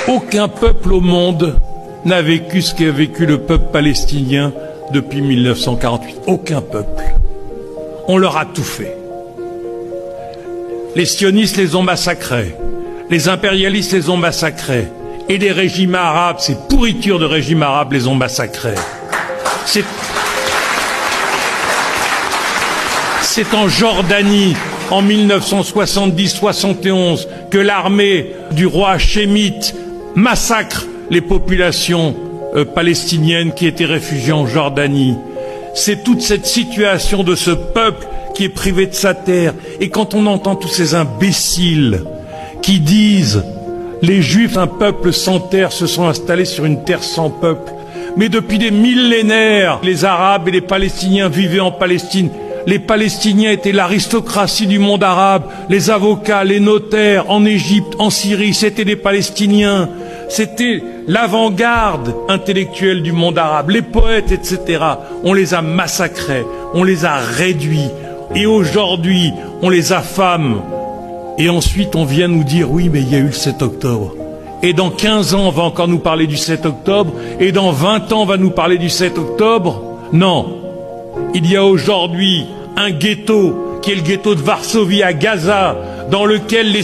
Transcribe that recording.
Aucun peuple au monde n'a vécu ce qu'a vécu le peuple palestinien depuis 1948. Aucun peuple. On leur a tout fait. Les sionistes les ont massacrés. Les impérialistes les ont massacrés. Et les régimes arabes, ces pourritures de régimes arabes les ont massacrés. C'est en Jordanie, en 1970-71, que l'armée du roi hachémite massacre les populations palestiniennes qui étaient réfugiées en Jordanie. C'est toute cette situation de ce peuple qui est privé de sa terre. Et quand on entend tous ces imbéciles qui disent « les Juifs, un peuple sans terre, se sont installés sur une terre sans peuple », mais depuis des millénaires, les Arabes et les Palestiniens vivaient en Palestine. Les Palestiniens étaient l'aristocratie du monde arabe, les avocats, les notaires, en Égypte, en Syrie, c'était des Palestiniens. C'était l'avant-garde intellectuelle du monde arabe, les poètes, etc. On les a massacrés, on les a réduits. Et aujourd'hui, on les affame. Et ensuite, on vient nous dire, oui, mais il y a eu le 7 octobre. Et dans 15 ans, on va encore nous parler du 7 octobre. Et dans 20 ans, on va nous parler du 7 octobre. Non. Il y a aujourd'hui un ghetto, qui est le ghetto de Varsovie à Gaza, dans lequel les